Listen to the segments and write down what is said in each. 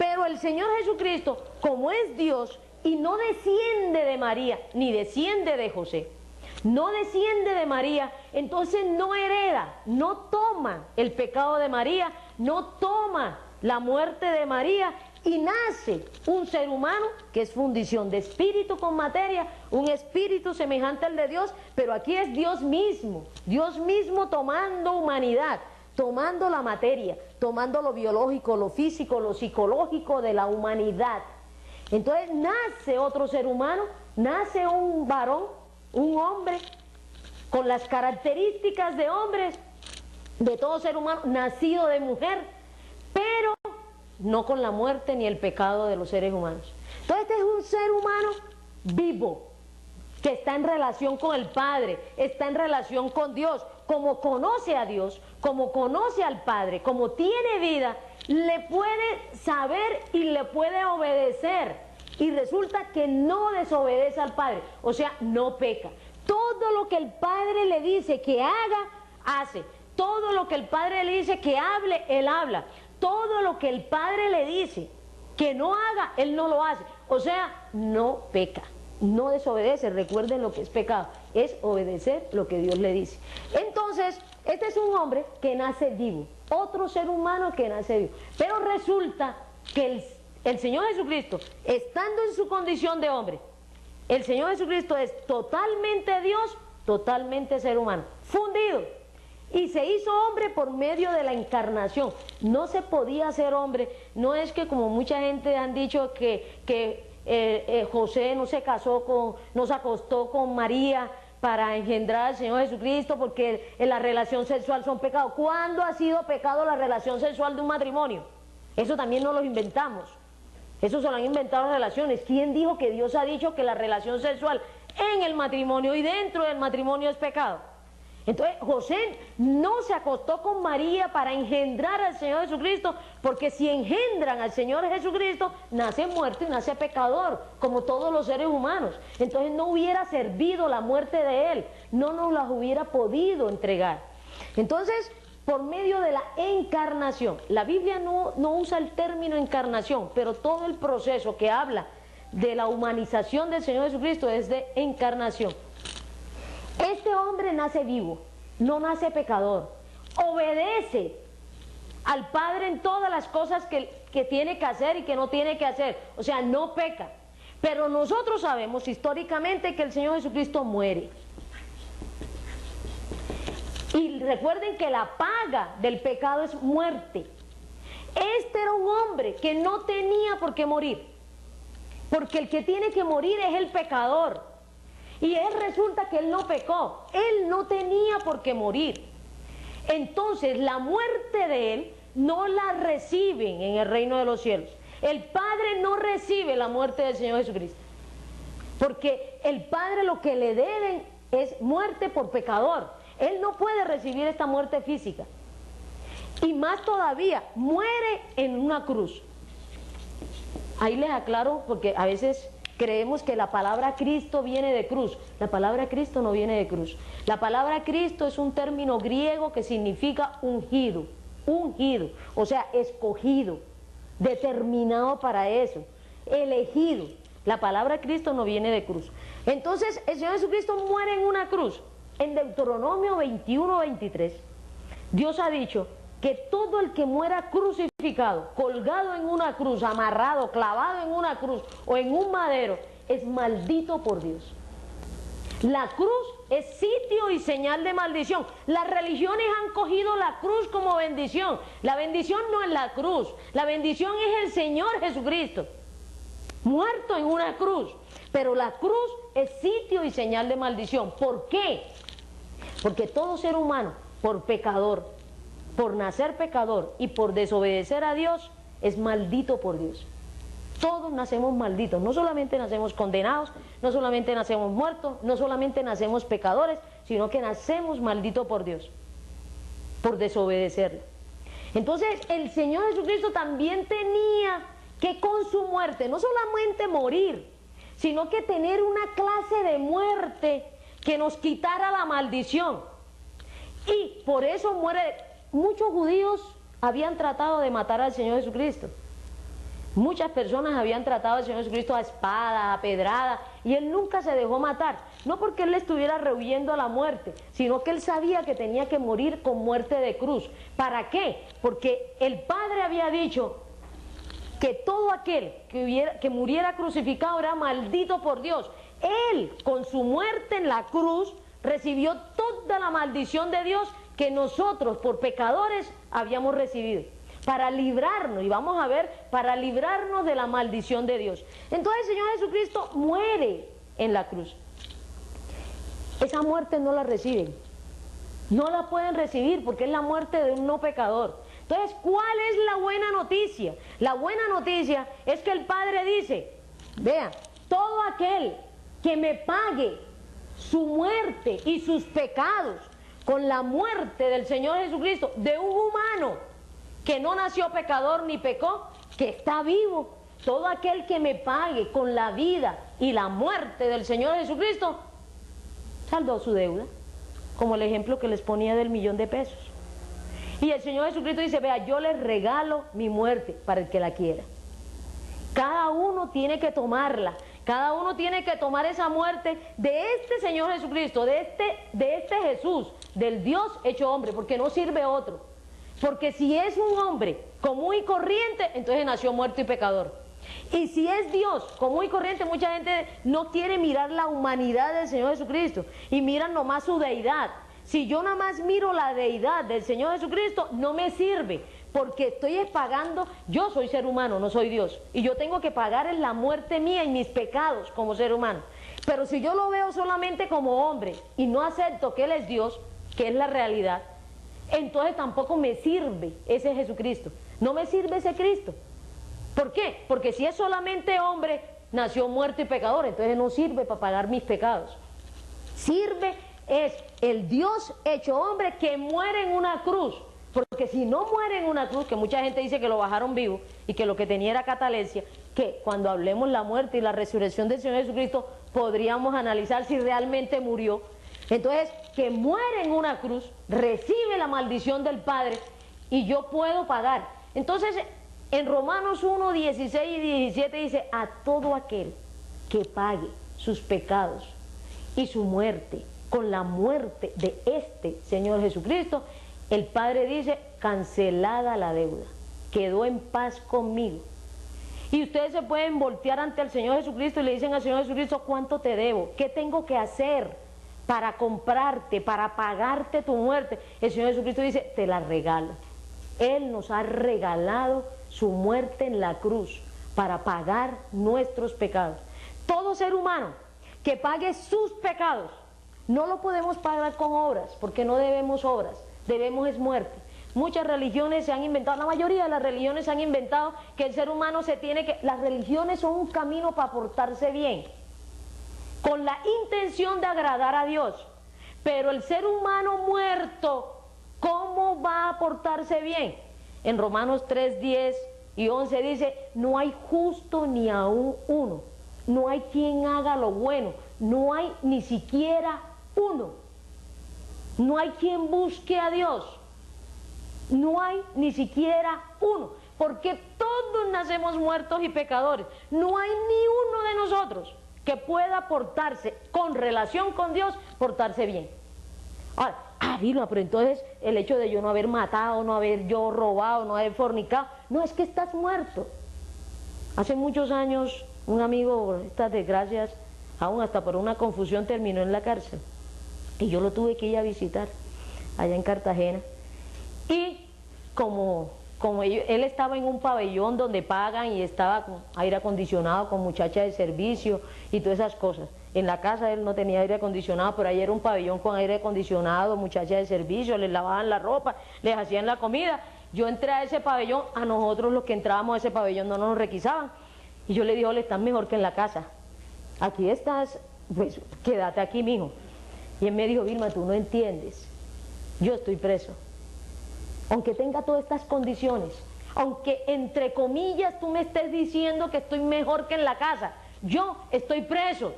Pero el Señor Jesucristo, como es Dios y no desciende de María, ni desciende de José, no desciende de María, entonces no hereda, no toma el pecado de María, no toma la muerte de María, y nace un ser humano que es fundición de espíritu con materia, un espíritu semejante al de Dios, pero aquí es Dios mismo tomando humanidad, tomando la materia, tomando lo biológico, lo físico, lo psicológico de la humanidad. Entonces nace otro ser humano, nace un varón, un hombre, con las características de hombres, de todo ser humano, nacido de mujer, pero no con la muerte ni el pecado de los seres humanos. Entonces este es un ser humano vivo, que está en relación con el Padre, está en relación con Dios, como conoce a Dios, como conoce al Padre, como tiene vida, le puede saber y le puede obedecer, y resulta que no desobedece al Padre, o sea, no peca. Todo lo que el Padre le dice que haga, hace. Todo lo que el Padre le dice que hable, él habla. Todo lo que el Padre le dice que no haga, él no lo hace. O sea, no peca, no desobedece. Recuerden lo que es pecado, es obedecer lo que Dios le dice. Entonces, este es un hombre que nace vivo, otro ser humano que nace vivo. Pero resulta que el Señor Jesucristo, estando en su condición de hombre, el Señor Jesucristo es totalmente Dios, totalmente ser humano, fundido. Y se hizo hombre por medio de la encarnación. No se podía ser hombre. No es que, como mucha gente han dicho, que José no se acostó con María para engendrar al Señor Jesucristo, porque en la relación sexual son pecados. ¿Cuándo ha sido pecado la relación sexual de un matrimonio? Eso también no lo inventamos. Eso se lo han inventado las relaciones. ¿Quién dijo que Dios ha dicho que la relación sexual en el matrimonio y dentro del matrimonio es pecado? Entonces José no se acostó con María para engendrar al Señor Jesucristo, porque si engendran al Señor Jesucristo, nace muerto y nace pecador, como todos los seres humanos. Entonces no hubiera servido la muerte de Él, no nos las hubiera podido entregar. Entonces, por medio de la encarnación, la Biblia no usa el término encarnación, pero todo el proceso que habla de la humanización del Señor Jesucristo es de encarnación. Este hombre nace vivo, no nace pecador, obedece al Padre en todas las cosas que tiene que hacer y que no tiene que hacer, o sea, no peca. Pero nosotros sabemos históricamente que el Señor Jesucristo muere. Y recuerden que la paga del pecado es muerte. Este era un hombre que no tenía por qué morir, porque el que tiene que morir es el pecador. Y él resulta que él no pecó, él no tenía por qué morir. Entonces la muerte de él no la reciben en el reino de los cielos. El Padre no recibe la muerte del Señor Jesucristo, porque el Padre lo que le deben es muerte por pecador. Él no puede recibir esta muerte física. Y más todavía, muere en una cruz. Ahí les aclaro, porque a veces creemos que la palabra Cristo viene de cruz. La palabra Cristo no viene de cruz. La palabra Cristo es un término griego que significa ungido, ungido, o sea, escogido, determinado para eso, elegido. La palabra Cristo no viene de cruz. Entonces, el Señor Jesucristo muere en una cruz. En Deuteronomio 21:23, Dios ha dicho que todo el que muera crucificado, colgado en una cruz, amarrado, clavado en una cruz o en un madero, es maldito por Dios. La cruz es sitio y señal de maldición. Las religiones han cogido la cruz como bendición. La bendición no es la cruz, la bendición es el Señor Jesucristo, muerto en una cruz. Pero la cruz es sitio y señal de maldición. ¿Por qué? Porque todo ser humano, por pecador, por nacer pecador y por desobedecer a Dios, es maldito por Dios. Todos nacemos malditos, no solamente nacemos condenados, no solamente nacemos muertos, no solamente nacemos pecadores, sino que nacemos malditos por Dios, por desobedecerle. Entonces el Señor Jesucristo también tenía que con su muerte, no solamente morir, sino que tener una clase de muerte que nos quitara la maldición. Y por eso muere. Muchos judíos habían tratado de matar al Señor Jesucristo. Muchas personas habían tratado al Señor Jesucristo a espada, a pedrada, y Él nunca se dejó matar. No porque Él le estuviera rehuyendo a la muerte, sino que Él sabía que tenía que morir con muerte de cruz. ¿Para qué? Porque el Padre había dicho que todo aquel que muriera crucificado era maldito por Dios. Él, con su muerte en la cruz, recibió toda la maldición de Dios que nosotros, por pecadores, habíamos recibido. Para librarnos, y vamos a ver, para librarnos de la maldición de Dios. Entonces el Señor Jesucristo muere en la cruz. Esa muerte no la reciben, no la pueden recibir porque es la muerte de un no pecador. Entonces, ¿cuál es la buena noticia? La buena noticia es que el Padre dice, vean, todo aquel que me pague su muerte y sus pecados con la muerte del Señor Jesucristo, de un humano que no nació pecador ni pecó, que está vivo, todo aquel que me pague con la vida y la muerte del Señor Jesucristo, saldó su deuda, como el ejemplo que les ponía del $1.000.000. Y el Señor Jesucristo dice, vea, yo les regalo mi muerte para el que la quiera. Cada uno tiene que tomarla, cada uno tiene que tomar esa muerte de este Señor Jesucristo, de este Jesús, del Dios hecho hombre, porque no sirve otro. Porque si es un hombre común y corriente, entonces nació muerto y pecador. Y si es Dios común y corriente, mucha gente no quiere mirar la humanidad del Señor Jesucristo y miran nomás su deidad. Si yo nada más miro la deidad del Señor Jesucristo, no me sirve, porque estoy pagando, yo soy ser humano, no soy Dios, y yo tengo que pagar en la muerte mía y mis pecados como ser humano. Pero si yo lo veo solamente como hombre y no acepto que Él es Dios, que es la realidad, entonces tampoco me sirve ese Jesucristo, no me sirve ese Cristo. ¿Por qué? Porque si es solamente hombre, nació muerto y pecador, entonces no sirve para pagar mis pecados. Sirve es el Dios hecho hombre que muere en una cruz, porque si no muere en una cruz, que mucha gente dice que lo bajaron vivo y que lo que tenía era catalepsia, que cuando hablemos la muerte y la resurrección del Señor Jesucristo podríamos analizar si realmente murió. Entonces, que muere en una cruz, recibe la maldición del Padre y yo puedo pagar. Entonces, en Romanos 1, 16 y 17 dice, a todo aquel que pague sus pecados y su muerte con la muerte de este Señor Jesucristo, el Padre dice, cancelada la deuda, quedó en paz conmigo. Y ustedes se pueden voltear ante el Señor Jesucristo y le dicen al Señor Jesucristo, ¿cuánto te debo? ¿Qué tengo que hacer para comprarte, para pagarte tu muerte? El Señor Jesucristo dice, te la regalo. Él nos ha regalado su muerte en la cruz para pagar nuestros pecados. Todo ser humano que pague sus pecados, no lo podemos pagar con obras, porque no debemos obras, debemos es muerte. Muchas religiones se han inventado, la mayoría de las religiones se han inventado que el ser humano se tiene que... Las religiones son un camino para portarse bien, con la intención de agradar a Dios. Pero el ser humano muerto, ¿cómo va a portarse bien? En Romanos 3, 10 y 11 dice, no hay justo ni aún uno, no hay quien haga lo bueno, no hay ni siquiera uno, no hay quien busque a Dios, no hay ni siquiera uno, porque todos nacemos muertos y pecadores, no hay ni uno de nosotros que pueda portarse con relación con Dios, portarse bien. Ahora, Vilma, pero entonces el hecho de yo no haber matado, no haber yo robado, no haber fornicado, no, es que estás muerto. Hace muchos años un amigo, por estas desgracias, aún hasta por una confusión, terminó en la cárcel y yo lo tuve que ir a visitar allá en Cartagena. Y como él estaba en un pabellón donde pagan y estaba con aire acondicionado, con muchachas de servicio y todas esas cosas. En la casa él no tenía aire acondicionado, pero ahí era un pabellón con aire acondicionado, muchachas de servicio, les lavaban la ropa, les hacían la comida. Yo entré a ese pabellón, a nosotros los que entrábamos a ese pabellón no nos requisaban. Y yo le dije, ole, estás mejor que en la casa. Aquí estás, pues quédate aquí, mijo. Y él me dijo, Vilma, tú no entiendes, yo estoy preso. Aunque tenga todas estas condiciones, aunque entre comillas tú me estés diciendo que estoy mejor que en la casa, yo estoy preso.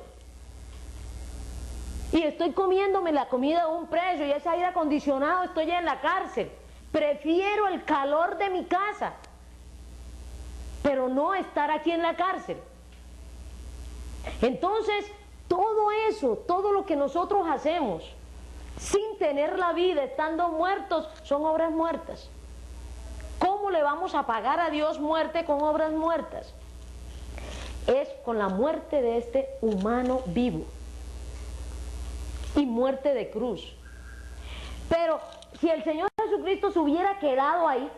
Y estoy comiéndome la comida de un preso y ese aire acondicionado, estoy en la cárcel. Prefiero el calor de mi casa. pero no estar aquí en la cárcel. Entonces, todo eso, todo lo que nosotros hacemos sin tener la vida, estando muertos, son obras muertas. ¿Cómo le vamos a pagar a Dios muerte con obras muertas? Es con la muerte de este humano vivo y muerte de cruz. Pero si el Señor Jesucristo se hubiera quedado ahí,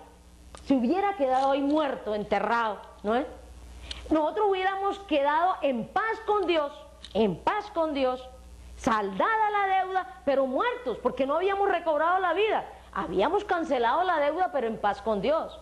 muerto, enterrado, ¿no es? Nosotros hubiéramos quedado en paz con Dios, saldada la deuda, pero muertos, porque no habíamos recobrado la vida. Habíamos cancelado la deuda, pero en paz con Dios.